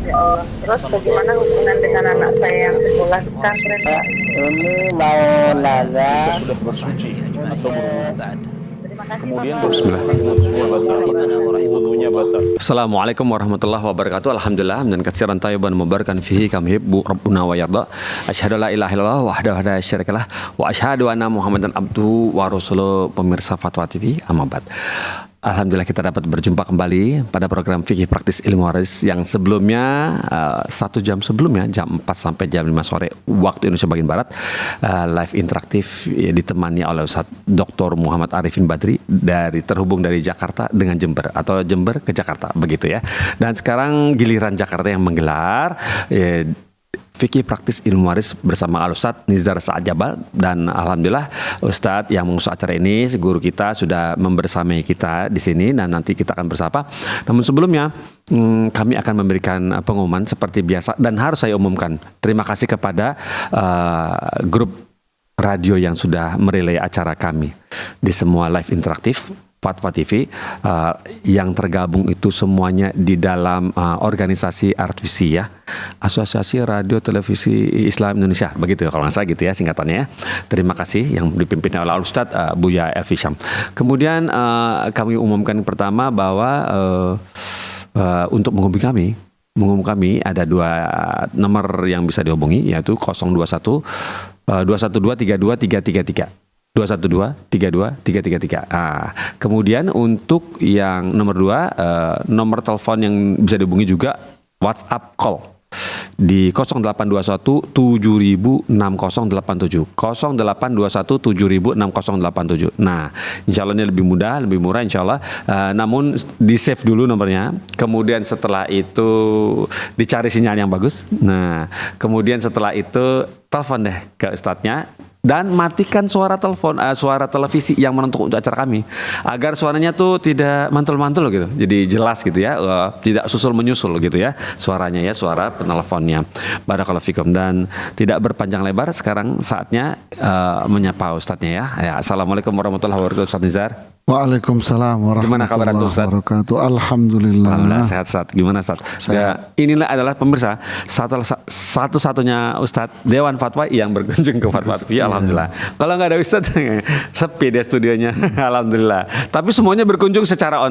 Ya Allah. Terus bagaimana hubungan dengan anak saya yang sekolah di pesantren? Ini mau nanya. Kita sudah bersuci atau berwudu. Terima kasih Kemudian Bapak. wudunya batal. Assalamualaikum warahmatullahi wabarakatuh. Alhamdulillah dan katsiran tayyiban mubarakan fihi kama yuhibbu rabbuna wa yarda. Asyhadu la ilaha illallah wahdahu la syarikalah wa asyhadu anna Muhammadan abduhu wa rasuluh. Pemirsa Fatwa TV, amma ba'd. Alhamdulillah kita dapat berjumpa kembali pada program Fikih Praktis Ilmu Waris yang sebelumnya 1 jam sebelumnya jam 4 sampai jam 5 sore waktu Indonesia bagian Barat, live interaktif ditemani oleh Ustaz Dr. Muhammad Arifin Badri terhubung dari Jakarta dengan Jember atau Jember ke Jakarta begitu ya. Dan sekarang giliran Jakarta yang menggelar Fikih Praktis Ilmu Waris bersama Al-Ustadz Nizar Sa'ad Jabal. Dan Alhamdulillah Ustadz yang mengurus acara ini, guru kita sudah membersamai kita di sini dan nanti kita akan bersapa. Namun sebelumnya kami akan memberikan pengumuman seperti biasa dan harus saya umumkan. Terima kasih kepada grup radio yang sudah merelay acara kami di semua live interaktif Fatwa TV yang tergabung itu semuanya di dalam organisasi RTVC ya, Asosiasi Radio Televisi Islam Indonesia, begitu kalau nggak salah gitu ya singkatannya ya. Terima kasih yang dipimpin oleh Ustadz Buya Elfi Syam. Kemudian kami umumkan pertama bahwa untuk menghubungi kami ada 2 nomor yang bisa dihubungi, yaitu 021 212 32 333. 212-32-333. Kemudian untuk yang nomor 2, nomor telepon yang bisa dihubungi juga WhatsApp call di 0821 706087 0821 706087. Nah, insya Allah ini lebih mudah, lebih murah insya Allah. Namun di save dulu nomornya. Kemudian setelah itu dicari sinyal yang bagus. Nah, kemudian setelah itu telepon deh ke ustadznya. Dan matikan suara telepon, suara televisi yang menentuk untuk acara kami, agar suaranya tuh tidak mantul-mantul gitu, jadi jelas gitu ya, tidak susul menyusul gitu ya, suaranya ya, suara penelponnya. Barakallahu fikum. Dan tidak berpanjang lebar, sekarang saatnya menyapa ustadznya ya. Assalamualaikum warahmatullahi wabarakatuh, Ustadz Nizar. Waalaikumsalam warahmatullahi wabarakatuh. Alhamdulillah. Sehat-sehat. Gimana Ustaz? Ya, inilah adalah pemirsa satu-satunya Ustadz Dewan Fatwa yang berkunjung ke Fatwa TV. Alhamdulillah. Kalau nggak ada Ustadz sepi deh studionya. Alhamdulillah. Tapi semuanya berkunjung secara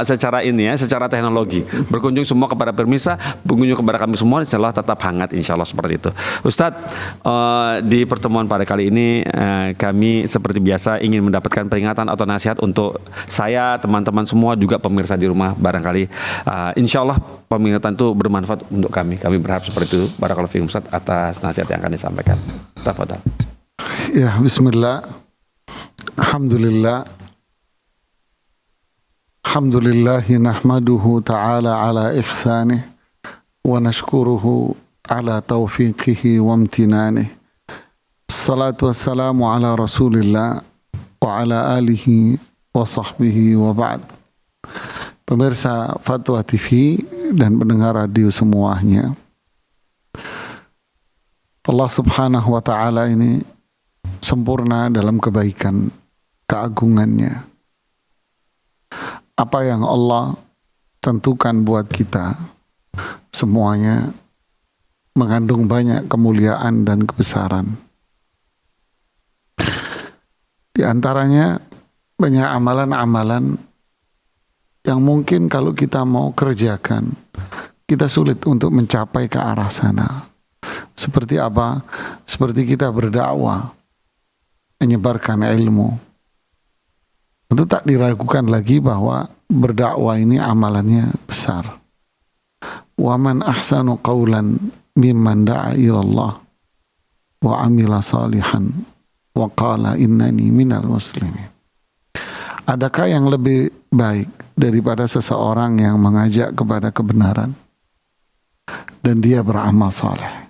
secara teknologi. Berkunjung semua kepada pemirsa, berkunjung kepada kami semua. Insyaallah tetap hangat. Insyaallah seperti itu. Ustadz, di pertemuan pada kali ini kami seperti biasa ingin mendapatkan peringatan atau nasihat untuk saya, teman-teman semua, juga pemirsa di rumah barangkali. Insya Allah peringatan itu bermanfaat untuk kami. Kami berharap seperti itu. Barakallahu fiikum Ustaz atas nasihat yang akan disampaikan. Tafadhal. Ya, bismillah. Alhamdulillah. Alhamdulillahi nahmaduhu ta'ala ala ihsanih wa nashkuruhu ala taufiqihi wa amtinanih. Assalatu wassalamu ala Rasulillah wa ala alihi wa sahbihi wa ba'd. Pemirsa Fatwa TV dan pendengar radio semuanya, Allah subhanahu wa ta'ala ini sempurna dalam kebaikan, keagungannya. Apa yang Allah tentukan buat kita semuanya mengandung banyak kemuliaan dan kebesaran. Di antaranya banyak amalan-amalan yang mungkin kalau kita mau kerjakan, kita sulit untuk mencapai ke arah sana. Seperti apa? Seperti kita berdakwah, menyebarkan ilmu. Tentu tak diragukan lagi bahwa berdakwah ini amalannya besar. Wa man ahsanu qawlan mimman da'a ilallah wa amila salihan wa qala innani minal muslimin. Adakah yang lebih baik daripada seseorang yang mengajak kepada kebenaran dan dia beramal saleh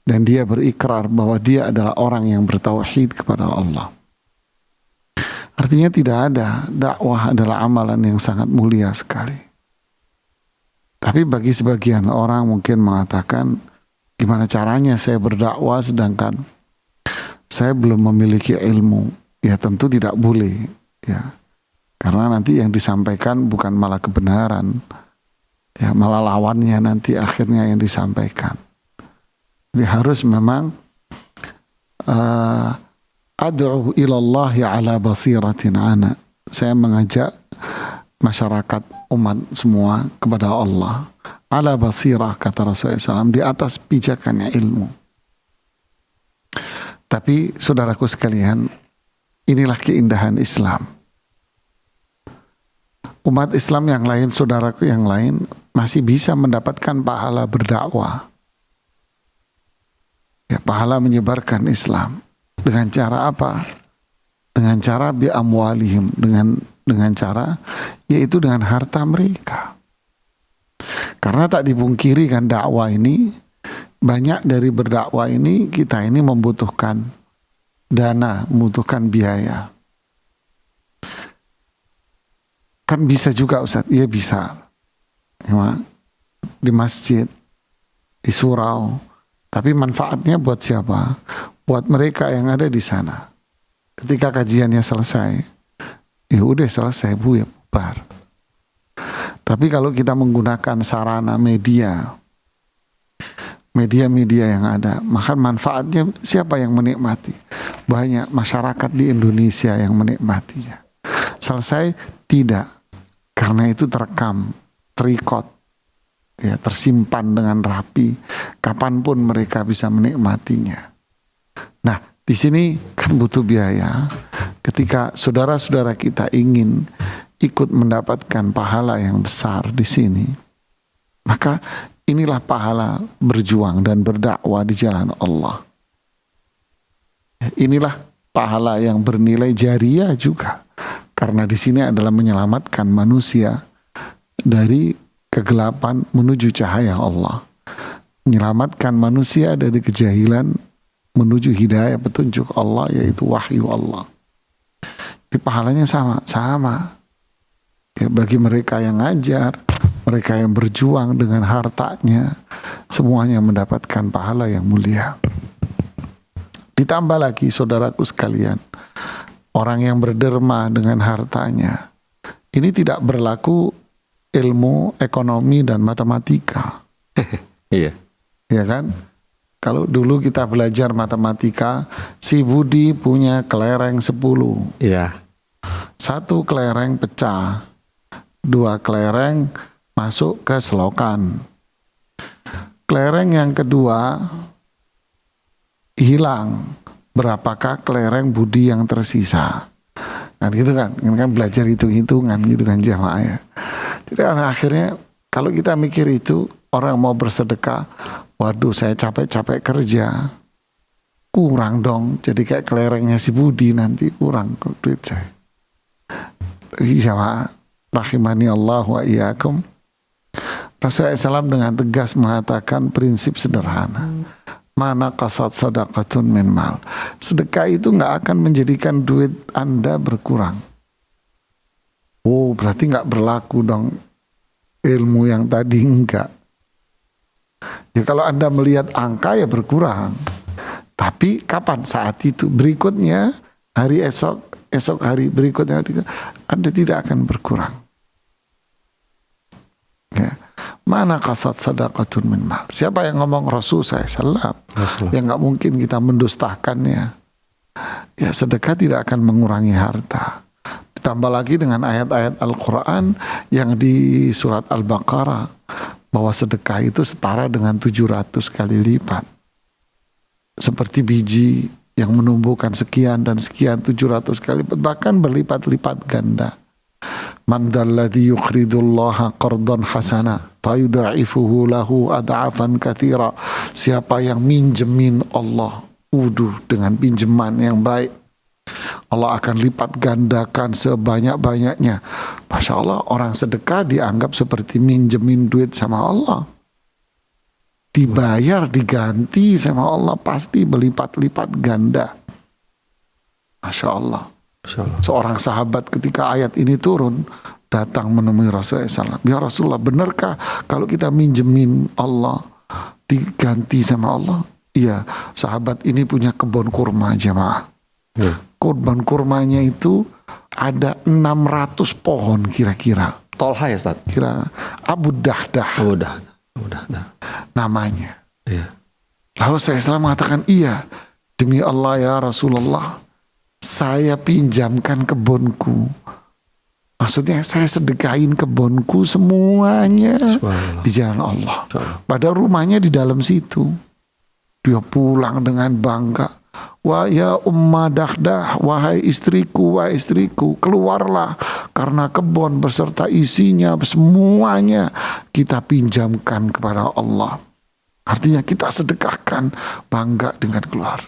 dan dia berikrar bahwa dia adalah orang yang bertauhid kepada Allah? Artinya tidak ada, dakwah adalah amalan yang sangat mulia sekali. Tapi bagi sebagian orang mungkin mengatakan, gimana caranya saya berdakwah sedangkan saya belum memiliki ilmu? Ya tentu tidak boleh ya. Karena nanti yang disampaikan bukan malah kebenaran, Ya, malah lawannya nanti akhirnya yang disampaikan. Jadi harus memang ad'u ilallahi ala basiratin ana. Saya mengajak masyarakat umat semua kepada Allah. Ala basirah, kata Rasulullah SAW, di atas pijakannya ilmu. Tapi saudaraku sekalian, inilah keindahan Islam. Umat Islam yang lain, saudaraku yang lain, masih bisa mendapatkan pahala berdakwah. Ya, pahala menyebarkan Islam. Dengan cara apa? Dengan cara bi'amwalihim, dengan cara yaitu dengan harta mereka. Karena tak dipungkiri kan dakwah ini, banyak dari berdakwah ini kita ini membutuhkan dana, membutuhkan biaya. Kan bisa juga Ustaz, iya bisa. Ya, di masjid, di surau. Tapi manfaatnya buat siapa? Buat mereka yang ada di sana. Ketika kajiannya selesai, ya udah selesai, Bu, ya bubar. Tapi kalau kita menggunakan sarana media yang ada, maka manfaatnya siapa yang menikmati? Banyak masyarakat di Indonesia yang menikmatinya. Selesai? Tidak. Karena itu terekam, terikot, ya, tersimpan dengan rapi. Kapanpun mereka bisa menikmatinya. Nah, di sini kan butuh biaya. Ketika saudara-saudara kita ingin ikut mendapatkan pahala yang besar di sini, maka inilah pahala berjuang dan berdakwah di jalan Allah. Inilah pahala yang bernilai jariah juga, karena di sini adalah menyelamatkan manusia dari kegelapan menuju cahaya Allah, menyelamatkan manusia dari kejahilan menuju hidayah petunjuk Allah, yaitu wahyu Allah. Jadi pahalanya sama. Ya, bagi mereka yang ngajar, mereka yang berjuang dengan hartanya, semuanya mendapatkan pahala yang mulia. Ditambah lagi saudaraku sekalian, orang yang berderma dengan hartanya, ini tidak berlaku ilmu ekonomi dan matematika. Iya. Ya kan? Kalau dulu kita belajar matematika, si Budi punya kelereng 10. Iya. 1 kelereng pecah, 2 kelereng masuk ke selokan. Kelereng yang kedua hilang. Berapakah kelereng Budi yang tersisa? Kan gitu kan? Ini kan belajar hitung-hitungan gitu kan jamaah ya. Jadi akhirnya kalau kita mikir itu, orang mau bersedekah, waduh saya capek-capek kerja, kurang dong. Jadi kayak kelerengnya si Budi nanti kurang duit saya. Jamaah rahimani Allah wa iyyakum. Rasulullah SAW dengan tegas mengatakan prinsip sederhana. Mana kasat sadaqatun min mal. Sedekah itu nggak akan menjadikan duit Anda berkurang. Oh, berarti nggak berlaku dong ilmu yang tadi, enggak. Ya kalau Anda melihat angka ya berkurang. Tapi kapan? Saat itu. Berikutnya hari esok hari berikutnya Anda tidak akan berkurang. Ya. Mana kasat sadaqatun min mal. Siapa yang ngomong? Rasulullah SAW. Ya nggak mungkin kita mendustakannya. Ya sedekah tidak akan mengurangi harta. Ditambah lagi dengan ayat-ayat Al-Quran yang di surat Al-Baqarah, bahwa sedekah itu setara dengan 700 kali lipat. Seperti biji yang menumbuhkan sekian dan sekian 700 kali lipat, bahkan berlipat-lipat ganda. Man dzalladzi yuqridullaha qardan hasana fayudha'ifuhu lahu ad'afan katsira. Siapa yang minjemin Allah dengan pinjaman yang baik, Allah akan lipat gandakan sebanyak-banyaknya. Masya Allah, orang sedekah dianggap seperti minjemin duit sama Allah. Dibayar, diganti sama Allah, pasti berlipat-lipat ganda. Masya Allah. Seorang sahabat ketika ayat ini turun, datang menemui Rasulullah SAW. Ya Rasulullah, benarkah kalau kita minjemin Allah diganti sama Allah? Iya, sahabat ini punya kebun kurma jemaah. Kebun kurmanya itu ada 600 pohon kira-kira, Tolha ya Ustaz? Kira Abu Dahdah Udah. namanya. Iya. Lalu saya mengatakan, iya, demi Allah ya Rasulullah, saya pinjamkan kebunku. Maksudnya saya sedekahin kebunku semuanya di jalan Allah. Padahal rumahnya di dalam situ. Dia pulang dengan bangga. Wah ya Umma Dahdah, wahai istriku, keluarlah, karena kebun beserta isinya semuanya kita pinjamkan kepada Allah. Artinya kita sedekahkan, bangga dengan keluar.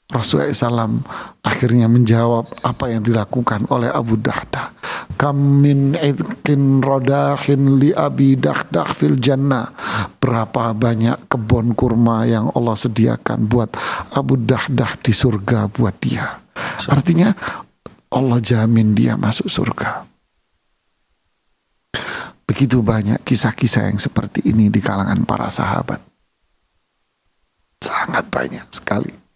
Rasulullah SAW akhirnya menjawab apa yang dilakukan oleh Abu Dahdah. Kam min idkin rodahin li Abi Dahdah fil jannah. Berapa banyak kebun kurma yang Allah sediakan buat Abu Dahdah di surga buat dia. Artinya Allah jamin dia masuk surga. Begitu banyak kisah-kisah yang seperti ini di kalangan para sahabat. Sangat banyak sekali.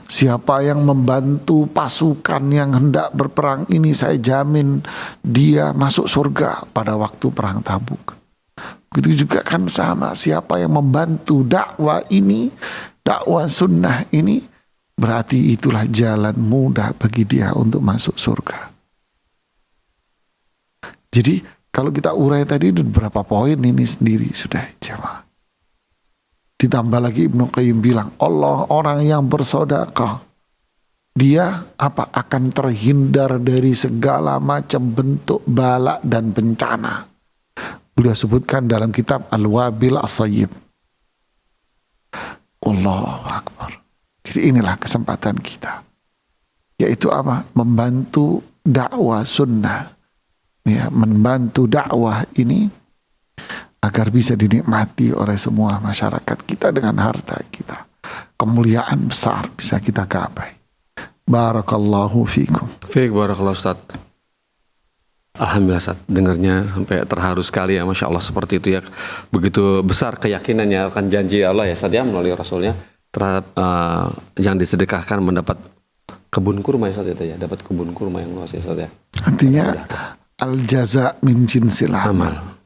Siapa yang membantu pasukan yang hendak berperang ini, saya jamin dia masuk surga pada waktu perang Tabuk. Begitu juga kan sama, siapa yang membantu dakwah ini, dakwah sunnah ini, berarti itulah jalan mudah bagi dia untuk masuk surga. Jadi kalau kita urai tadi beberapa poin ini sendiri sudah jamaah. Ditambah lagi Ibnu Qayyim bilang, Allah orang yang bersedekah, dia akan terhindar dari segala macam bentuk bala dan bencana. Beliau sebutkan dalam kitab Al-Wabil As-Sayyib. Allahu Akbar. Jadi inilah kesempatan kita. Yaitu apa? Membantu dakwah sunnah. Ya, membantu dakwah ini agar bisa dinikmati oleh semua masyarakat kita dengan harta kita. Kemuliaan besar bisa kita gapai. Barakallahu fikum. Fiik barakallahu Ustaz. Alhamdulillah Ustaz, dengarnya sampai terharu sekali ya, Masya Allah, seperti itu ya. Begitu besar keyakinannya akan janji Allah ya Ustaz ya, melalui Rasulnya terhadap yang disedekahkan mendapat kebun kurma ya Ustaz ya, dapat kebun kurma yang luas ya Ustaz ya. Artinya al-jaza min jinsil amal.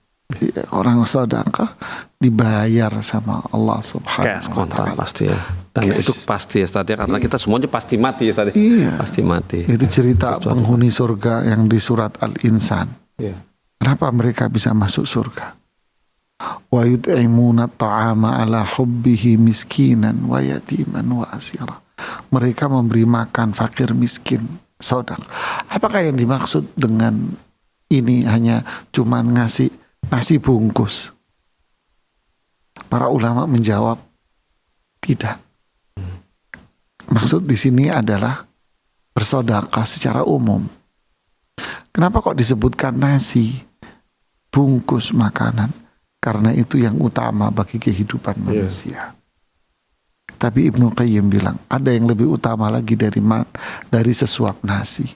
Orang sedekah dibayar sama Allah Subhanahu wa ta'ala. Pasti ya. Dan itu pasti ya Ustaz ya, karena kita semuanya pasti mati ya Ustaz ya. Iya. Pasti mati. Itu cerita penghuni surga yang di surat Al-Insan. Iya. Kenapa mereka bisa masuk surga? Wa yut'imuna ta'ama ala hubbihi miskinan wa yatiman wa asira. Mereka memberi makan fakir miskin, sedekah. Apakah yang dimaksud dengan ini hanya cuman ngasih nasi bungkus? Para ulama menjawab tidak. Maksud di sini adalah bersedekah secara umum. Kenapa kok disebutkan nasi bungkus makanan? Karena itu yang utama bagi kehidupan manusia. Tapi Ibnu Qayyim bilang ada yang lebih utama lagi dari sesuap nasi.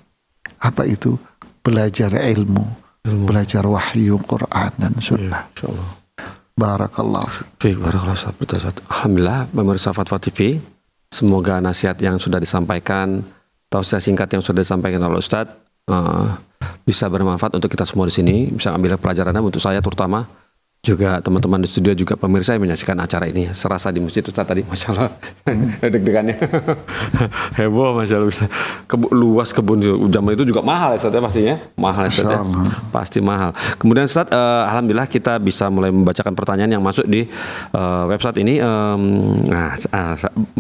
Apa itu? Belajar ilmu. Belajar wahyu Quran dan sunnah. Insyaallah. Barakallahu fiik. Barakallahu fiik. Alhamdulillah pemirsa Fatwa TV, semoga nasihat yang sudah disampaikan, tausiah singkat yang sudah disampaikan oleh Ustadz bisa bermanfaat untuk kita semua di sini, bisa ambil pelajarannya untuk saya terutama, juga teman-teman di studio, juga pemirsa yang menyaksikan acara ini. Serasa di masjid Ustaz tadi, Masya Allah. Deg-degannya. Heboh Masya Allah. Luas kebun. Zaman itu juga mahal ya Ustaz ya pastinya. Mahal ya Ustaz ya. Pasti mahal. Kemudian Ustaz, alhamdulillah kita bisa mulai membacakan pertanyaan yang masuk di website ini.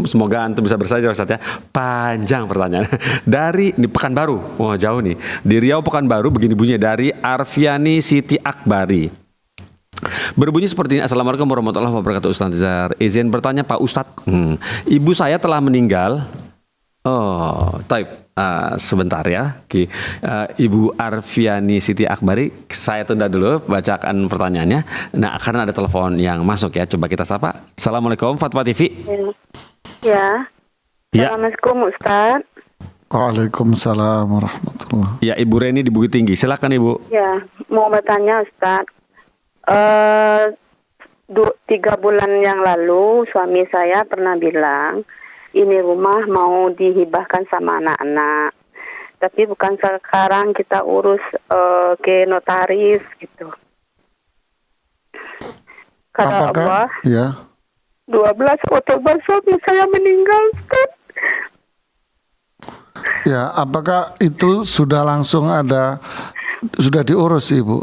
Semoga antum bisa bersaja Ustaz ya. Panjang pertanyaan. Dari di Pekanbaru. Wah jauh nih. Di Riau Pekanbaru begini bunyinya, dari Arfiani Siti Akbari. Berbunyi seperti ini. Assalamualaikum warahmatullahi wabarakatuh Ustaz Tizar. Izin bertanya Pak Ustadz, ibu saya telah meninggal. Sebentar ya. Ibu Arfiani Siti Akbari, saya tunda dulu bacakan pertanyaannya. Nah, karena ada telepon yang masuk ya, coba kita sapa. Assalamualaikum Fatwa TV. Ya. Assalamualaikum Ustaz. Waalaikumsalam warahmatullahi. Ya, Ibu Reni di Bukit Tinggi. Silakan Ibu. Ya, mau bertanya Ustaz. 3 bulan yang lalu suami saya pernah bilang ini rumah mau dihibahkan sama anak-anak. tapi bukan sekarang kita urus ke notaris gitu. Kata Allah, ya 12 Oktober suami saya meninggal, Ustaz. ya apakah itu sudah langsung sudah diurus Ibu?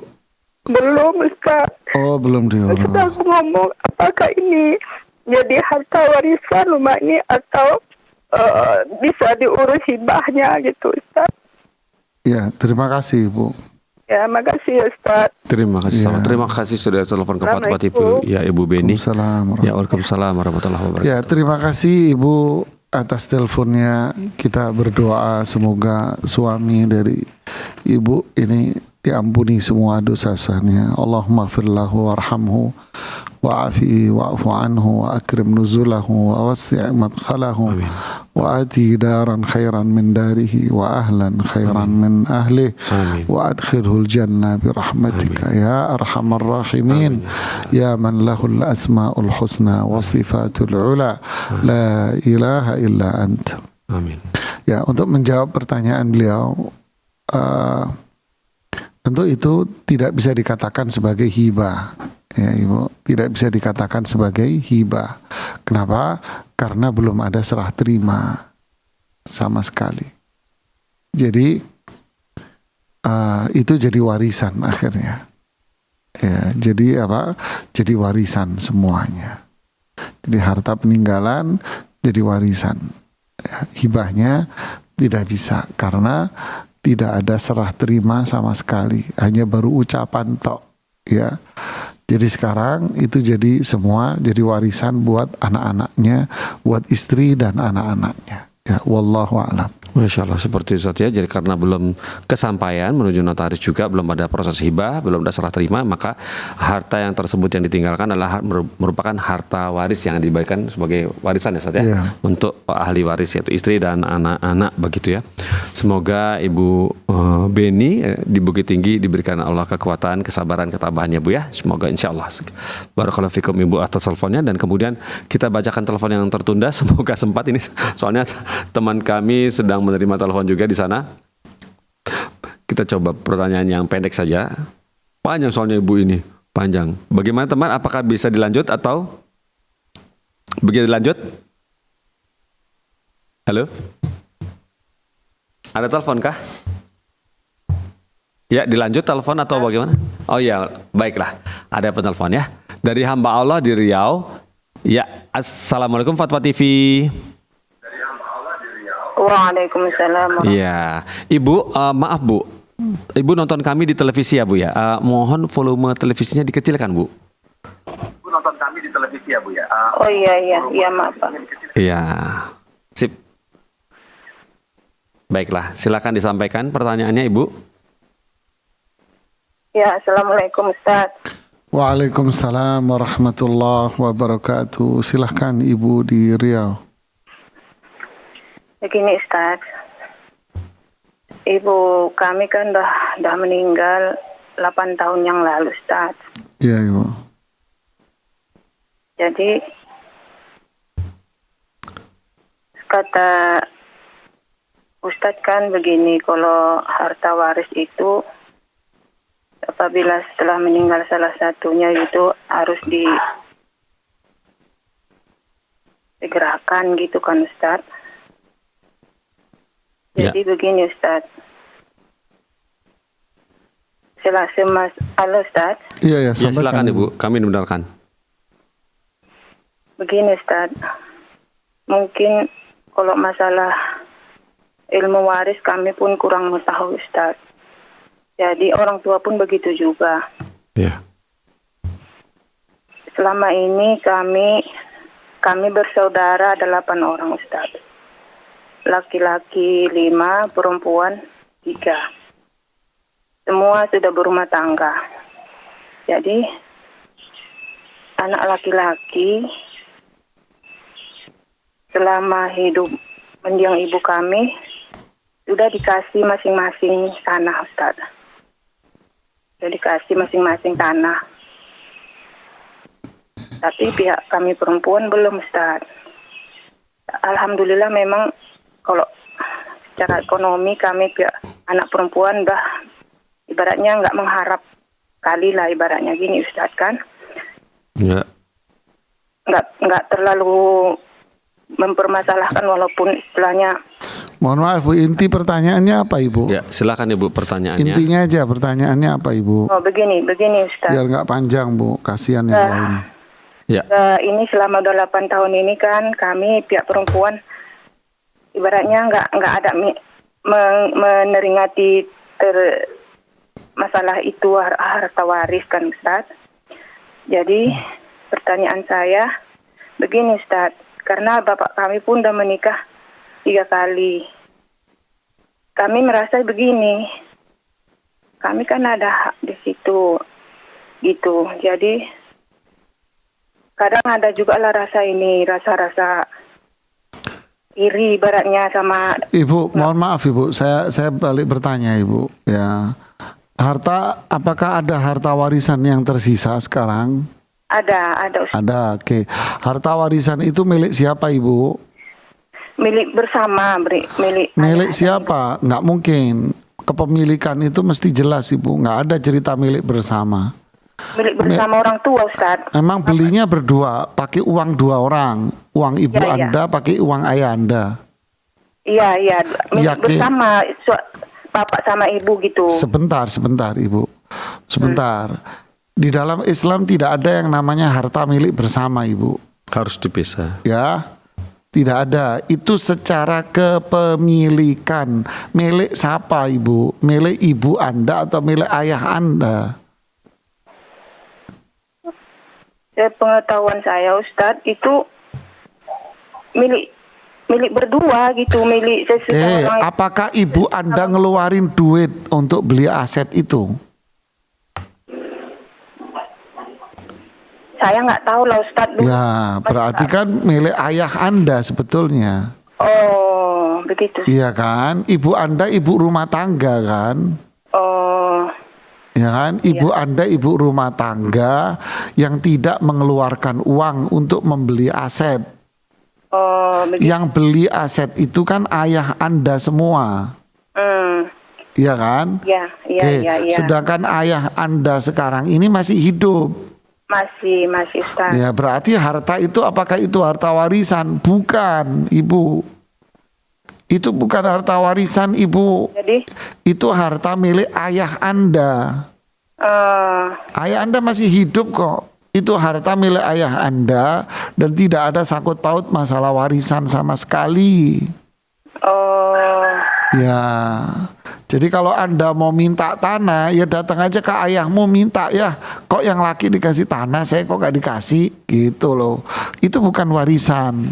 Belum, Ustaz. Oh, belum diurus. Sudah aku ngomong, apakah ini jadi harta warisan rumah ini atau bisa diurus hibahnya gitu, Ustaz. Ya, terima kasih Ibu. Ya, makasih ya, Ustaz. Terima kasih. Ya. Sama. Terima kasih sudah telepon ke Fatwa TV. Assalamualaikum. Ya, Ibu Beni. Waalaikumsalam. Ya, waalaikumsalam warahmatullahi wabarakatuh. Ya, terima kasih Ibu atas teleponnya. Kita berdoa semoga suami dari Ibu ini diampuni semua dosa-dosanya. Allahumma firlahu warhamhu wa'afihi wa'fu anhu wa akrim nuzulahu wa wasi' madkhalahu wa ati daran khairan min darihi wa ahlan khairan min ahlihi wa adkhilhu al-jannah birahmatika ya arhamar rahimin ya man lahul asma'ul husna wa sifatul ula la ilaha illa anta. Amin. Ya, untuk menjawab pertanyaan beliau, tentu itu tidak bisa dikatakan sebagai hibah. Ya Ibu, tidak bisa dikatakan sebagai hibah. Kenapa? Karena belum ada serah terima sama sekali. Jadi itu jadi warisan akhirnya. Ya, jadi apa? Jadi warisan semuanya. Jadi harta peninggalan jadi warisan. Ya, hibahnya tidak bisa karena tidak ada serah terima sama sekali, hanya baru ucapan tok, ya. Jadi sekarang itu jadi semua jadi warisan buat anak-anaknya, buat istri dan anak-anaknya. Ya, wallahu a'lam. Masya Allah, seperti itu ya. Jadi karena belum kesampaian menuju notaris juga, belum ada proses hibah, belum ada serah terima, maka harta yang tersebut yang ditinggalkan adalah merupakan harta waris yang diberikan sebagai warisan ya Ustaz ya, untuk ahli waris yaitu istri dan anak-anak begitu ya. Semoga Ibu Beni di Bukit Tinggi diberikan Allah kekuatan, kesabaran, ketabahannya Bu ya. Semoga insya Allah. Barakallahu fikum Ibu atas teleponnya, dan kemudian kita bacakan telepon yang tertunda. Semoga sempat ini, soalnya teman kami sedang menerima telepon juga di sana. Kita coba pertanyaan yang pendek saja. Panjang soalnya Ibu ini, panjang. Bagaimana teman? Apakah bisa dilanjut atau begitu dilanjut? Halo? Ada telepon kah? Ya, dilanjut telepon atau bagaimana? Oh ya, baiklah. Ada penelpon ya. Dari hamba Allah di Riau. Ya, Assalamualaikum Fatwa TV. Waalaikumsalam. Iya, Ibu, maaf Bu, Ibu nonton kami di televisi ya Bu ya. Mohon volume televisinya dikecilkan Bu. Ibu nonton kami di televisi ya Bu ya. Oh iya maaf Pak. Iya, sip. Baiklah, silakan disampaikan pertanyaannya Ibu. Ya, Assalamualaikum Ustaz. Waalaikumsalam warahmatullahi wabarakatuh. Silahkan Ibu di Riau. Begini Ustaz, ibu kami kan dah meninggal 8 tahun yang lalu Ustaz. Iya Ibu. Jadi kata Ustaz kan begini, kalau harta waris itu apabila setelah meninggal salah satunya itu harus digerakkan gitu kan Ustaz. Jadi begini Ustaz. Halo Ustaz. Iya, Ya, silakan Ibu, kami mendengarkan. Begini Ustaz. Mungkin kalau masalah ilmu waris kami pun kurang mengetahui Ustaz. Jadi orang tua pun begitu juga. Ya. Selama ini kami bersaudara ada 8 orang Ustaz. Laki-laki 5, perempuan 3. Semua sudah berumah tangga. Jadi anak laki-laki selama hidup mendiang ibu kami sudah dikasih masing-masing tanah Ustaz. Sudah dikasih masing-masing tanah. Tapi pihak kami perempuan belum Ustaz. Alhamdulillah memang kalau secara ekonomi kami pihak anak perempuan udah ibaratnya nggak mengharap kali lah ibaratnya gini Ustadz kan. Ya. Nggak terlalu mempermasalahkan walaupun istilahnya. Mohon maaf Bu, inti pertanyaannya apa Ibu? Ya, silakan Ibu pertanyaannya. Intinya aja pertanyaannya apa Ibu? Oh begini Ustadz. Biar nggak panjang Bu, kasihan yang lain. Ya. Ini selama udah 8 tahun ini kan kami pihak perempuan ibaratnya nggak ada meneringati masalah itu harta waris kan Ustaz. Jadi pertanyaan saya begini Ustaz, karena bapak kami pun udah menikah 3 kali. Kami merasa begini, kami kan ada hak di situ gitu. Jadi kadang ada juga lah rasa iri ibaratnya sama Ibu, mohon maaf Ibu, saya balik bertanya Ibu, ya. Apakah ada harta warisan yang tersisa sekarang? ada Ustaz. Ada, oke. Harta warisan itu milik siapa Ibu? Milik bersama, Milik siapa? Nggak mungkin. Kepemilikan itu mesti jelas Ibu, nggak ada cerita milik bersama. Milik bersama orang tua Ustaz. Emang belinya berdua, pakai uang 2 orang, uang ibu Ya, ya. Anda, pakai uang ayah Anda. Iya, milik Yakin? bersama bapak sama ibu gitu. Sebentar Ibu, sebentar. Di dalam Islam tidak ada yang namanya harta milik bersama Ibu, Harus dipisah. ya. Tidak ada. Itu secara kepemilikan. Milik siapa Ibu? Milik ibu Anda atau milik ayah Anda? Pengetahuan saya Ustaz itu milik berdua gitu, milik seseorang. Apakah ibu Anda ngeluarin duit untuk beli aset itu? Saya nggak tahu lah Ustaz. Ya, berarti kan milik ayah Anda sebetulnya. Oh, begitu. Iya kan? Ibu Anda ibu rumah tangga kan? Oh, Ya kan? Ibu Anda ibu rumah tangga yang tidak mengeluarkan uang untuk membeli aset. begitu. Yang beli aset itu kan ayah Anda semua. Iya kan? Iya. Oke, sedangkan ayah Anda sekarang ini masih hidup. Masih Ustaz. Ya, berarti harta itu apakah itu harta warisan? Bukan, Ibu. Itu bukan harta warisan, Ibu. Jadi, Itu harta milik ayah Anda. Ayah Anda masih hidup kok. Itu harta milik ayah Anda dan tidak ada sangkut paut masalah warisan sama sekali. Ya. Jadi kalau Anda mau minta tanah, ya datang aja ke ayahmu minta ya. Kok yang laki dikasih tanah, saya kok gak dikasih? Gitu loh. Itu bukan warisan.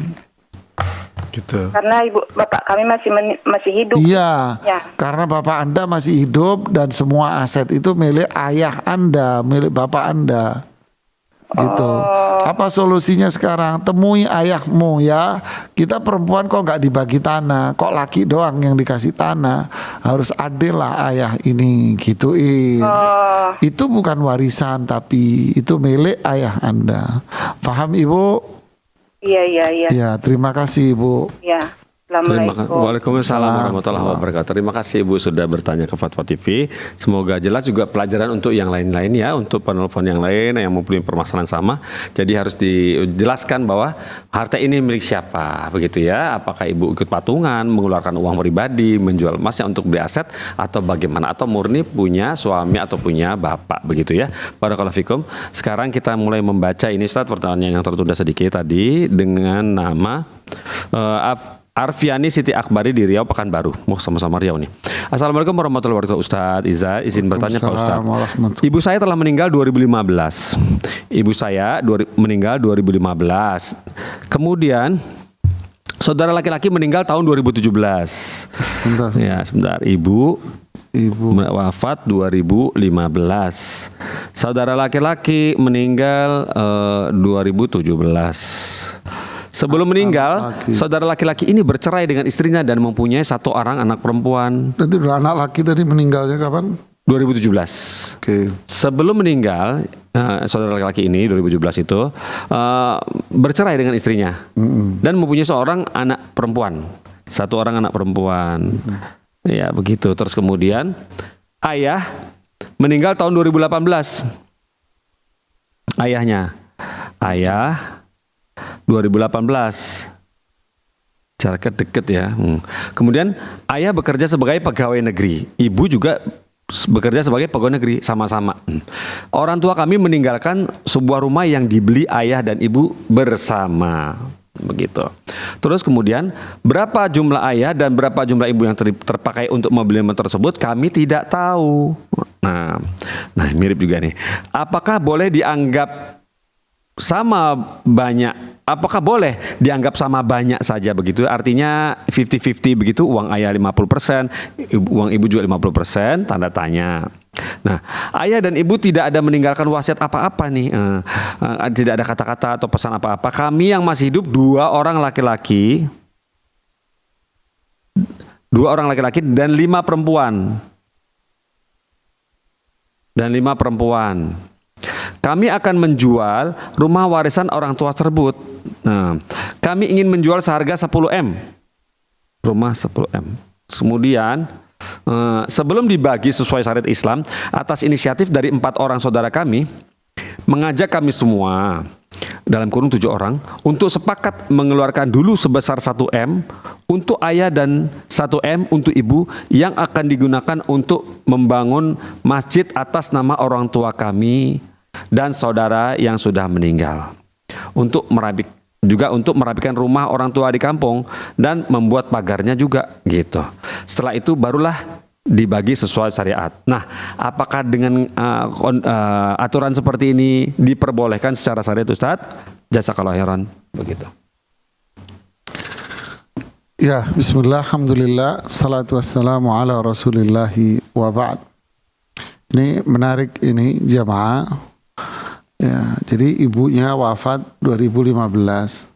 Gitu. karena bapak kami masih hidup. Iya, Ya. karena bapak Anda masih hidup dan semua aset itu milik ayah Anda, milik bapak Anda. Gitu. Apa solusinya sekarang? Temui ayahmu ya. Kita perempuan kok nggak dibagi tanah, kok laki doang yang dikasih tanah. Harus adil lah ayah ini, gituin. Itu bukan warisan tapi itu milik ayah Anda. Paham Ibu? Iya. Ya, terima kasih Ibu. Ya. Assalamualaikum. Waalaikumsalam warahmatullahi wabarakatuh. Terima kasih Ibu sudah bertanya ke Fatwa TV. Semoga jelas juga pelajaran untuk yang lain-lain ya, untuk penelpon yang lain yang mempunyai permasalahan sama. Jadi harus dijelaskan bahwa harta ini milik siapa, begitu ya. Apakah Ibu ikut patungan, mengeluarkan uang pribadi, menjual emasnya untuk beli aset atau bagaimana, atau murni punya suami atau punya bapak, begitu ya. Barakallahu fikum. Sekarang kita mulai membaca ini Ustaz, pertanyaan yang tertunda sedikit tadi dengan nama Arfiani Siti Akbari di Riau Pekanbaru. Sama-sama Riau nih. Assalamualaikum warahmatullahi wabarakatuh. Ustaz Iza, izin bertanya Pak Ustaz. Ibu saya telah meninggal 2015. Ibu saya meninggal 2015. Kemudian saudara laki-laki meninggal tahun 2017. Bentar. Ya, sebentar. Ibu wafat 2015. Saudara laki-laki meninggal 2017. Sebelum meninggal, saudara laki-laki ini bercerai dengan istrinya dan mempunyai 1 orang anak perempuan. Nanti udah anak laki tadi meninggalnya kapan? 2017. Oke. Sebelum meninggal, saudara laki-laki ini 2017 itu bercerai dengan istrinya dan mempunyai 1 anak perempuan. 1 orang anak perempuan. Ya, begitu. Terus kemudian ayah meninggal tahun 2018. Ayah 2018. Jaraknya deket ya. Kemudian ayah bekerja sebagai pegawai negeri. Ibu juga bekerja sebagai pegawai negeri, sama-sama. Orang tua kami meninggalkan sebuah rumah yang dibeli ayah dan ibu bersama. Begitu. Terus kemudian berapa jumlah ayah dan berapa jumlah ibu yang terpakai untuk membeli motor tersebut kami tidak tahu. Nah mirip juga nih. Apakah boleh dianggap sama banyak? Apakah boleh dianggap sama banyak saja begitu? Artinya 50-50 begitu, uang ayah 50%, uang ibu juga 50%, tanda tanya. Nah, ayah dan ibu tidak ada meninggalkan wasiat apa-apa nih. Tidak ada kata-kata atau pesan apa-apa. Kami yang masih hidup 2 orang laki-laki dan 5 perempuan. Kami akan menjual rumah warisan orang tua tersebut. Nah, kami ingin menjual seharga 10M. Rumah 10M. Kemudian sebelum dibagi sesuai syariat Islam, atas inisiatif dari 4 orang saudara kami, mengajak kami semua, dalam kurung 7 orang, untuk sepakat mengeluarkan dulu sebesar 1M untuk ayah dan 1M untuk ibu yang akan digunakan untuk membangun masjid atas nama orang tua kami dan saudara yang sudah meninggal, untuk merapikan rumah orang tua di kampung dan membuat pagarnya juga gitu. Setelah itu barulah dibagi sesuai syariat. Nah, apakah dengan aturan seperti ini diperbolehkan secara syariat, Ustadz? Jazakallahu khairan. Begitu. Ya, bismillah, alhamdulillah, salatu wassalamu ala rasulillahi wa ba'd. Ini menarik ini jamaah. Ya, jadi ibunya wafat 2015.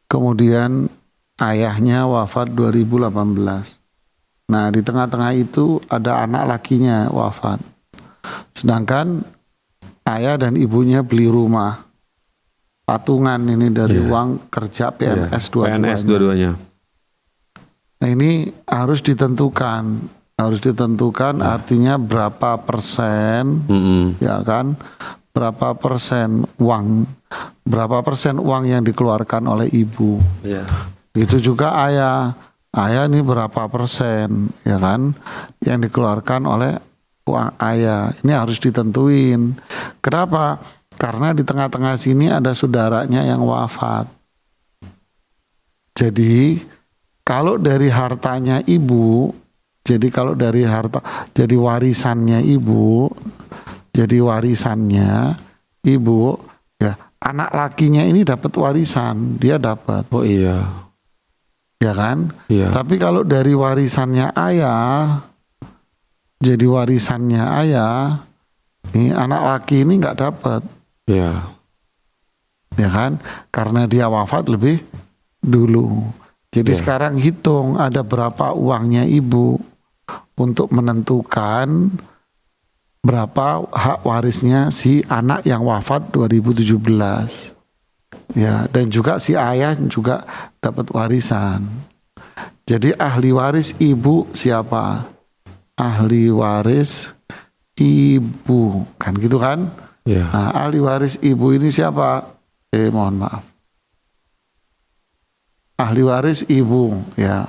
Kemudian ayahnya wafat 2018. Nah, di tengah-tengah itu ada anak lakinya wafat. Sedangkan ayah dan ibunya beli rumah. Patungan ini dari uang kerja PNS dua-duanya. Nah, ini harus ditentukan. Artinya berapa persen, ya kan? Berapa persen uang yang dikeluarkan oleh ibu. Itu juga ayah ini berapa persen, ya kan, yang dikeluarkan oleh uang ayah. Ini harus ditentuin. Kenapa? Karena di tengah-tengah sini ada saudaranya yang wafat. Jadi kalau dari hartanya ibu, jadi warisannya ibu, ya anak lakinya ini dapat warisan, dia dapat. Oh iya. Ya kan? Iya. Tapi kalau dari warisannya ayah, ini anak laki ini nggak dapat. Iya. Ya kan? Karena dia wafat lebih dulu. Jadi sekarang hitung ada berapa uangnya ibu untuk menentukan berapa hak warisnya si anak yang wafat 2017. Ya, dan juga si ayah juga dapat warisan. Jadi ahli waris ibu siapa? Ahli waris ibu, kan gitu kan? Ya. Nah, ahli waris ibu ini siapa? Mohon maaf. Ahli waris ibu, ya.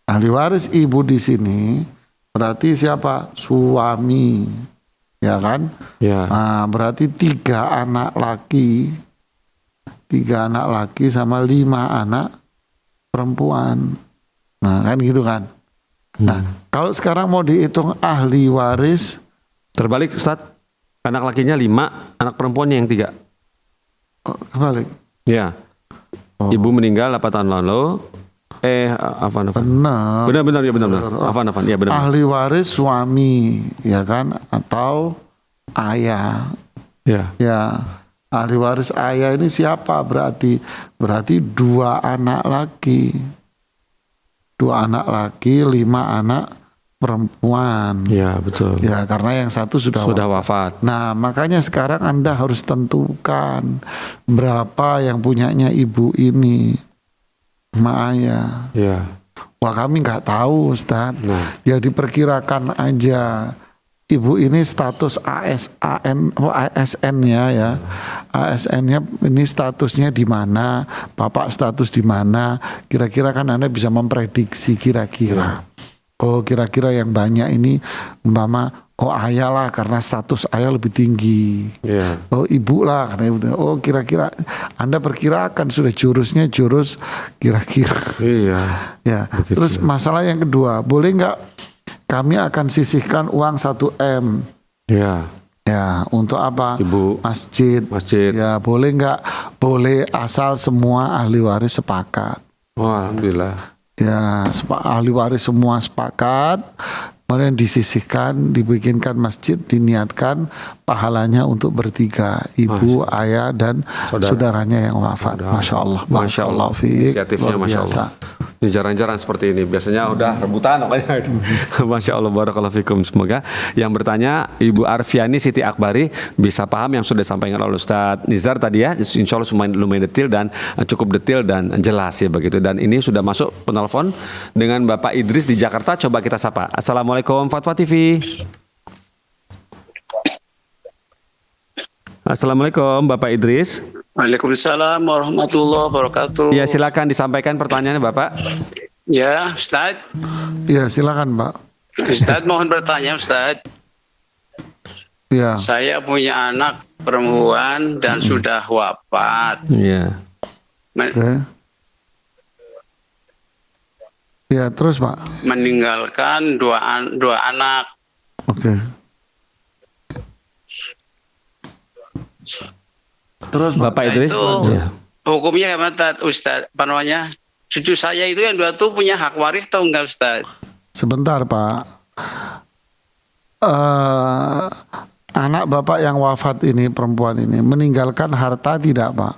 Ahli waris ibu di sini berarti siapa? Suami, ya kan? Ya. Nah, berarti 3 anak laki sama 5 anak perempuan. Nah, kan gitu kan? Nah, kalau sekarang mau dihitung ahli waris, Terbalik, Ustaz. Anak lakinya 5, anak perempuannya yang 3. kebalik. Ya. Oh. Ibu meninggal 8 tahun lalu. Afan. Benar. Afan. Ya, benar. Ahli waris suami, ya kan? Atau ayah. Ya. Ya. Ahli waris ayah ini siapa? Berarti 2 anak laki. 2 anak laki, 5 anak perempuan. Ya, betul. Ya, karena yang satu sudah wafat. Nah, makanya sekarang Anda harus tentukan berapa yang punyanya ibu ini, sama ayah. Ya. Wah kami nggak tahu Ustadz. Nah. Ya diperkirakan aja. Ibu ini status ASN-nya ya. ASN-nya ini statusnya di mana, Bapak status di mana. Kira-kira kan Anda bisa memprediksi kira-kira. Oh kira-kira yang banyak ini umpama ayah lah karena status ayah lebih tinggi. Iya. Oh ibu lah karena ibu. Oh kira-kira Anda perkirakan sudah jurusnya jurus kira-kira. Iya. Ya. Begitu. Terus masalah yang kedua, boleh nggak kami akan sisihkan uang 1 M? Iya. Ya, untuk apa? Ibu. Masjid. Masjid. Ya, boleh nggak? Boleh asal semua ahli waris sepakat. Oh, alhamdulillah. Ya, ahli waris semua sepakat. Kemudian disisihkan, dibikinkan masjid, diniatkan pahalanya untuk bertiga, ibu, ayah, dan saudaranya yang wafat. Masya Allah, Masya Allah. fiik, Inisiatifnya luar Masya biasa. Allah. Ini jarang-jarang seperti ini. Biasanya udah rebutan pokoknya. Masya Allah, barakallahu fikum. Semoga yang bertanya Ibu Arfiani Siti Akbari bisa paham yang sudah disampaikan oleh Ustadz Nizar tadi ya. Insya Allah lumayan detail dan cukup detail dan jelas ya begitu. Dan ini sudah masuk penelpon dengan Bapak Idris di Jakarta. Coba kita sapa. Assalamualaikum Fatwa TV. Assalamualaikum Bapak Idris. Waalaikumsalam warahmatullahi wabarakatuh. Ya silakan disampaikan pertanyaannya Bapak. Ya, Ustaz. Ya, silakan Pak. Ustaz mohon bertanya, Ustaz. Ya, Saya punya anak perempuan dan sudah wafat. Iya. oke. Ya, terus Pak. Meninggalkan dua anak. Oke. Terus Pak. Bapak Idris. Itu Iya. hukumnya gimana, Ustaz? Apa namanya? Cucu saya itu yang 2 tuh punya hak waris atau enggak, Ustaz? Sebentar Pak. Anak Bapak yang wafat ini, perempuan ini, meninggalkan harta tidak Pak?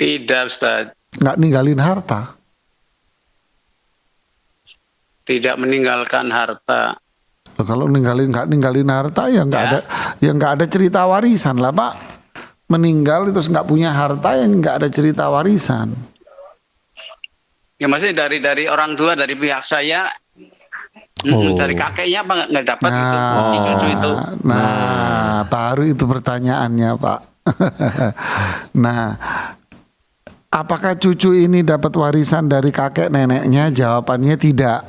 Tidak, Ustaz. Nggak ninggalin harta? Tidak meninggalkan harta. Loh, kalau nggak ninggalin harta ya nggak ada cerita warisan lah Pak. Meninggal terus nggak punya harta yang nggak ada cerita warisan. Ya maksudnya dari orang tua, dari pihak saya, dari kakeknya apa nggak dapat gitu, si cucu itu. Nah, baru itu pertanyaannya Pak. Nah, apakah cucu ini dapat warisan dari kakek neneknya? Jawabannya tidak.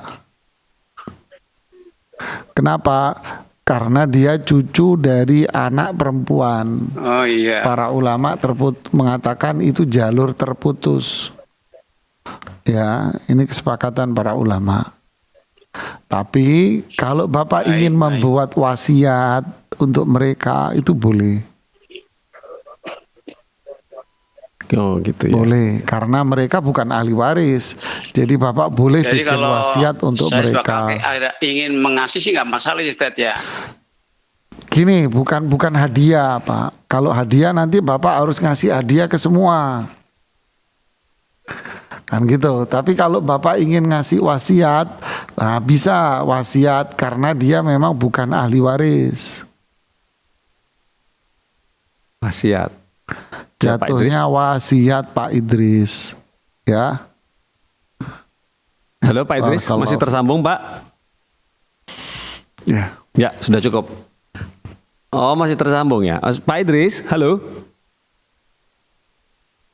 Kenapa? Karena dia cucu dari anak perempuan. Oh iya. Para ulama mengatakan itu jalur terputus. Ya, ini kesepakatan para ulama. Tapi kalau Bapak ingin membuat wasiat untuk mereka itu boleh. Oh gitu ya. Boleh, karena mereka bukan ahli waris. Jadi Bapak boleh Jadi bikin kalau wasiat untuk saya mereka. sebagai kakek ada ingin mengasih sih nggak masalah ya, Ustaz ya. Gini, bukan hadiah Pak. Kalau hadiah nanti Bapak harus ngasih hadiah ke semua. Kan gitu. Tapi kalau Bapak ingin ngasih wasiat, nah bisa wasiat karena dia memang bukan ahli waris. Wasiat. Jatuhnya wasiat Pak Idris. Ya. Halo Pak Idris, masih tersambung Pak? Ya. Ya, sudah cukup. Oh, masih tersambung ya. Pak Idris, halo.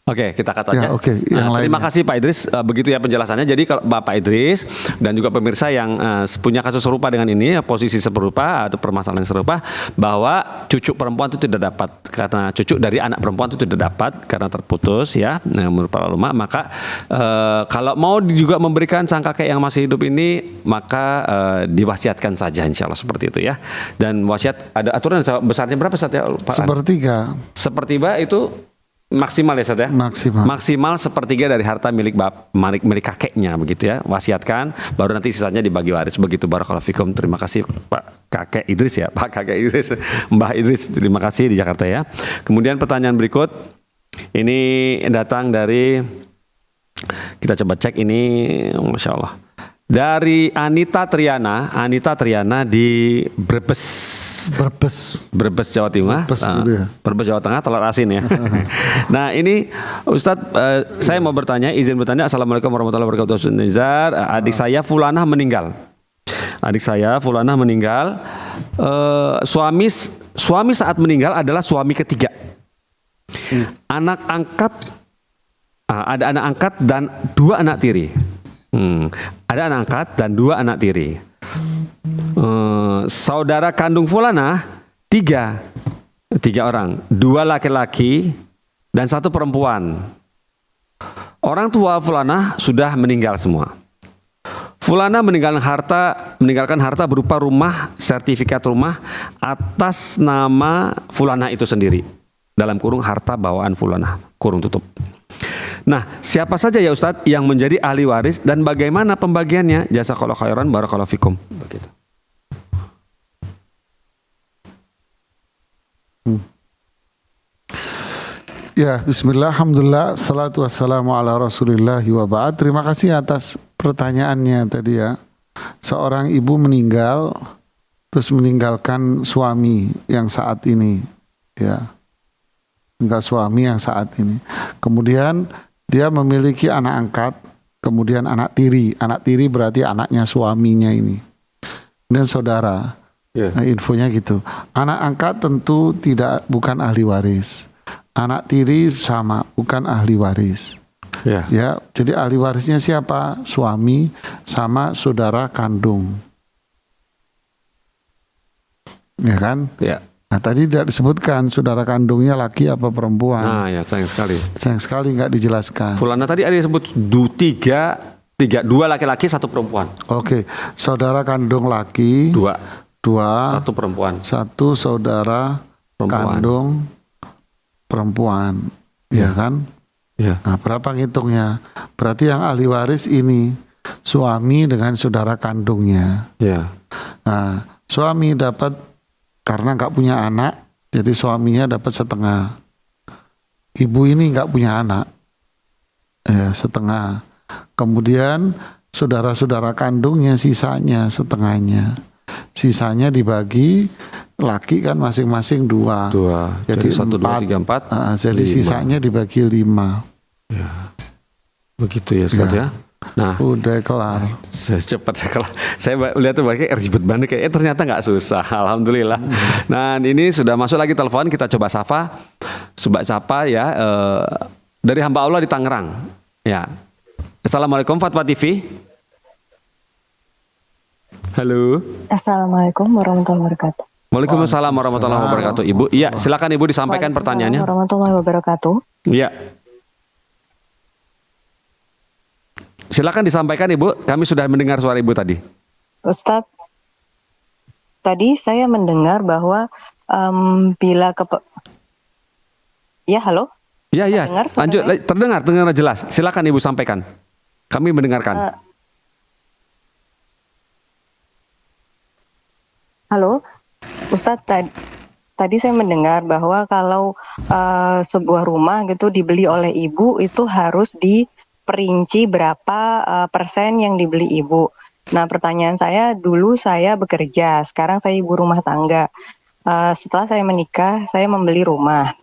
Oke, kita kata aja. Ya, oke. Yang Terima lainnya. kasih Pak Idris. Begitu ya penjelasannya. Jadi kalau Bapak Idris dan juga pemirsa yang punya kasus serupa dengan ini, posisi serupa atau permasalahan serupa, bahwa cucu perempuan itu tidak dapat karena cucu dari anak perempuan itu tidak dapat karena terputus ya. Nah, menurut para ulama, maka kalau mau juga memberikan sang kakek yang masih hidup ini, maka diwasiatkan saja insya Allah seperti itu ya. Dan wasiat ada aturan besarnya berapa Ustaz ya Pak? Sepertiga itu maksimal ya Ustaz ya? Maksimal sepertiga dari harta milik kakeknya begitu ya. Wasiatkan, baru nanti sisanya dibagi waris begitu. Barakallahu fikum. Terima kasih Pak Kakek Idris ya. Pak Kakek Idris, Mbah Idris, terima kasih di Jakarta ya. Kemudian pertanyaan berikut ini datang dari, kita coba cek ini, Masya Allah, dari Anita Triana di Brebes. Brebes Jawa Timur, Brebes gitu ya. Brebes Jawa Tengah, telur asin ya. Nah ini Ustadz, saya mau bertanya, izin bertanya. Assalamualaikum warahmatullahi wabarakatuh. Ustadz Nizar, adik saya Fulanah meninggal. Suami saat meninggal adalah suami ketiga. Ada anak angkat dan 2 anak tiri. Ada anak angkat dan 2 anak tiri. Saudara kandung Fulanah 3 orang, 2 laki-laki dan 1 perempuan. Orang tua Fulanah sudah meninggal semua. Fulanah meninggalkan harta berupa rumah, sertifikat rumah atas nama Fulanah itu sendiri. Dalam kurung harta bawaan Fulanah, kurung tutup. Nah, siapa saja ya Ustadz yang menjadi ahli waris dan bagaimana pembagiannya? Jazakallahu khairan, barakallahu fikum. Begitu. Ya, bismillah, alhamdulillah, salatu wassalamu ala rasulillahi wa ba'd. Terima kasih atas pertanyaannya tadi ya. Seorang ibu meninggal, terus meninggalkan suami yang saat ini. Ya, meninggal suami yang saat ini. Kemudian dia memiliki anak angkat, kemudian anak tiri. Anak tiri berarti anaknya suaminya ini. Kemudian saudara. Nah, infonya gitu. Anak angkat tentu bukan ahli waris. Anak tiri sama, bukan ahli waris. Ya, jadi ahli warisnya siapa? Suami sama saudara kandung. Ya kan? Ya. Nah, tadi tidak disebutkan saudara kandungnya laki apa perempuan. Nah, ya sayang sekali. Sayang sekali nggak dijelaskan. Fulanah tadi ada disebut 2 laki-laki 1 perempuan. Oke, saudara kandung laki 2, 1 perempuan. 1 saudara Perempuan. kandung perempuan, ya kan? Ya. Nah, berapa ngitungnya? Berarti yang ahli waris ini suami dengan saudara kandungnya. Ya. Nah, suami dapat karena nggak punya anak, jadi suaminya dapat setengah. Ibu ini nggak punya anak, ya setengah. Kemudian saudara-saudara kandungnya sisanya setengahnya. Sisanya dibagi, laki kan masing-masing 2. Jadi 1, 2, 3, 4. Jadi 5. sisanya dibagi 5. Ya. Begitu ya Ustaz ya. Nah, udah kelar. Cepat kelar. Saya lihat tuh kayak ribet banget kayak ternyata nggak susah. Alhamdulillah. Nah, ini sudah masuk lagi telepon, kita coba sapa ya, dari hamba Allah di Tangerang. Ya. Assalamualaikum Fatwa TV. Halo. Assalamualaikum warahmatullahi wabarakatuh. Waalaikumsalam warahmatullahi wabarakatuh. Ibu, iya silakan Ibu disampaikan pertanyaannya. Warahmatullahi wabarakatuh. Iya. Silakan disampaikan Ibu. Kami sudah mendengar suara Ibu tadi. Ustadz, tadi saya mendengar bahwa ya halo. Iya. Lanjut, terdengar jelas. Silakan Ibu sampaikan. Kami mendengarkan. Halo, Ustadz, tadi saya mendengar bahwa kalau sebuah rumah gitu dibeli oleh ibu itu harus diperinci berapa persen yang dibeli ibu. Nah, pertanyaan saya, dulu saya bekerja, sekarang saya ibu rumah tangga. Setelah saya menikah, saya membeli rumah.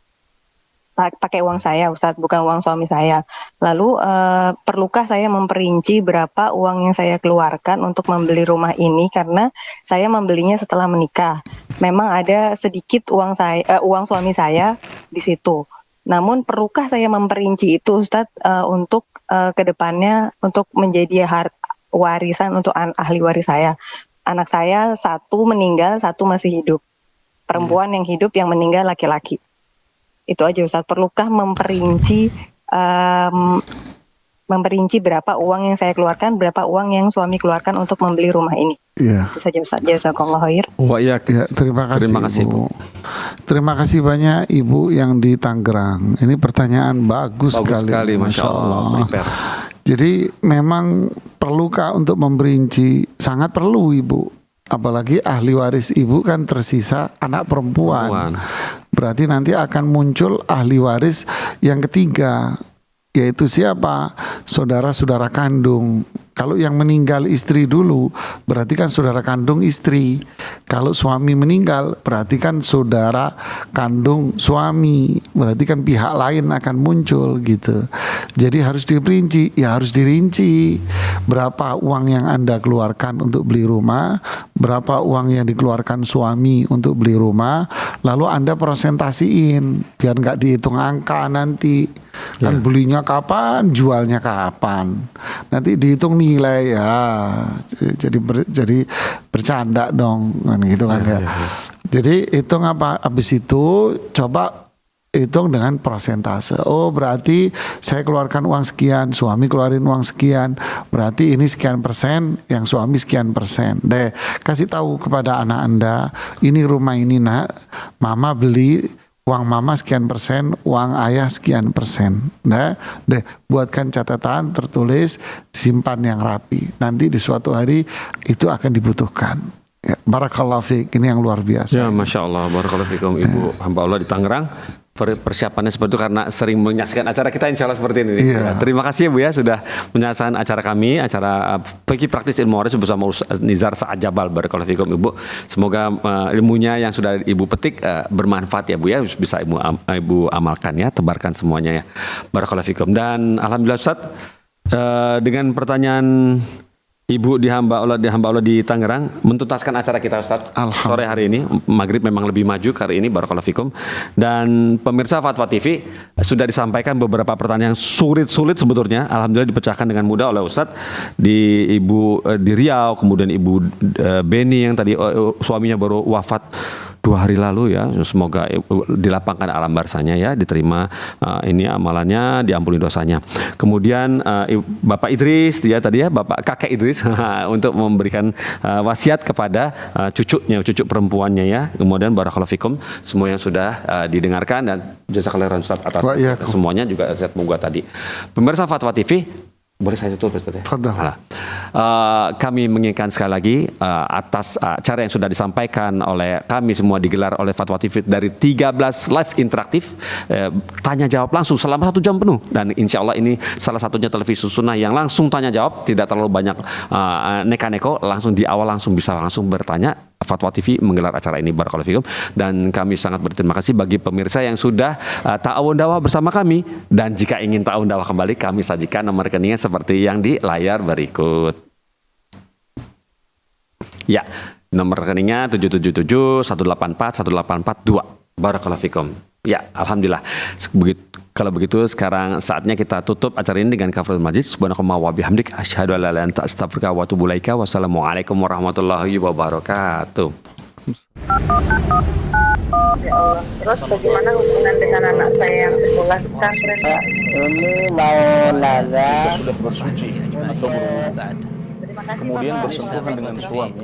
Pakai uang saya, Ustadz, bukan uang suami saya. Lalu perlukah saya memperinci berapa uang yang saya keluarkan untuk membeli rumah ini, karena saya membelinya setelah menikah. Memang ada sedikit uang suami saya di situ. Namun perlukah saya memperinci itu, Ustadz, untuk kedepannya untuk menjadi warisan untuk ahli waris saya. Anak saya 1 meninggal, 1 masih hidup. Perempuan yang hidup, yang meninggal laki-laki. Itu aja Ustadz, perlukah memperinci berapa uang yang saya keluarkan, berapa uang yang suami keluarkan untuk membeli rumah ini. Iya. Itu saja Ustadz, jazakallahu khair. Ya, terima kasih Bu. Terima kasih banyak Ibu yang di Tangerang. Ini pertanyaan bagus sekali. Masya Allah. Jadi memang perlukah untuk memperinci? Sangat perlu Ibu. Apalagi ahli waris ibu kan tersisa anak perempuan. Berarti nanti akan muncul ahli waris yang ketiga, yaitu siapa? Saudara-saudara kandung. Kalau yang meninggal istri dulu, berarti kan saudara kandung istri. Kalau suami meninggal, berarti kan saudara kandung suami. Berarti kan pihak lain akan muncul gitu. Jadi harus diperinci, ya harus dirinci. Berapa uang yang Anda keluarkan untuk beli rumah, berapa uang yang dikeluarkan suami untuk beli rumah, lalu Anda presentasiin, biar nggak dihitung angka nanti. Kan belinya kapan, jualnya kapan. Nanti dihitung nilai ya. Jadi bercanda dong kan gitu kan ya. Jadi hitung apa? Habis itu coba hitung dengan persentase. Oh berarti saya keluarkan uang sekian, suami keluarin uang sekian. Berarti ini sekian persen, yang suami sekian persen. Deh kasih tahu kepada anak Anda, ini rumah ini nak, mama beli, uang mama sekian persen, uang ayah sekian persen. Nah, deh buatkan catatan tertulis, simpan yang rapi. Nanti di suatu hari itu akan dibutuhkan. Ya, barakallahu fiik, ini yang luar biasa. Ya, masya Allah, barakallahu fiikum Ibu hamba Allah di Tangerang. Persiapannya seperti itu karena sering menyaksikan acara kita insya Allah seperti ini. Iya. Terima kasih ya Bu ya sudah menyaksikan acara kami, acara Fikih Praktis Ilmu Waris bersama Ustaz Nizar Sa'ad Jabal. Barakallahu fiikum Ibu. Semoga ilmunya yang sudah Ibu petik bermanfaat ya Bu ya, bisa Ibu amalkan ya, tebarkan semuanya ya. Barakallahu fiikum. Dan alhamdulillah Ustaz, dengan pertanyaan Ibu di hamba Allah di Tangerang menuntaskan acara kita Ustaz sore hari ini. Maghrib memang lebih maju hari ini, barakallahu fikum. Dan pemirsa Fatwa TV sudah disampaikan beberapa pertanyaan yang sulit sebetulnya, alhamdulillah dipecahkan dengan mudah oleh Ustaz. Di Ibu di Riau, kemudian Ibu Beni yang tadi suaminya baru wafat 2 hari lalu ya, semoga dilapangkan alam barzahnya ya, diterima ini amalannya, diampuni dosanya. Kemudian Bapak Idris dia tadi ya, Bapak Kakek Idris untuk memberikan wasiat kepada cucu perempuannya ya. Kemudian barakallahu fikum semua yang sudah didengarkan dan jazakallahu khairan Ustaz atas semuanya juga saya moga tadi. Pemirsa Fatwa TV, boleh saya tutup Ustaz ya? Kami mengingatkan sekali lagi atas acara yang sudah disampaikan oleh kami semua digelar oleh Fatwa TV dari 13 live interaktif, tanya jawab langsung selama 1 jam penuh, dan insya Allah ini salah satunya televisi sunnah yang langsung tanya jawab, tidak terlalu banyak neka-neko, langsung di awal langsung bisa langsung bertanya. Fatwa TV menggelar acara ini, barakallahu fikum, dan kami sangat berterima kasih bagi pemirsa yang sudah ta'awun dakwah bersama kami, dan jika ingin ta'awun dakwah kembali kami sajikan nomor rekeningnya seperti yang di layar berikut. Ya, nomor rekeningnya 777-184-184-2. Barakallahu fikum. Ya, alhamdulillah. Kalau begitu sekarang saatnya kita tutup acara ini dengan kafaratul majlis. Subhanakallahumma wa bihamdik asyhadu an la ilaha illa anta astaghfiruka wa atubu ilaika. Wassalamualaikum warahmatullahi wabarakatuh. Ya Allah. Terus bagaimana hubungan dengan anak saya yang sekolah di pesantren? Ini mau nazar. sudah bersuci atau berwudu, kemudian bersentuhan dengan suami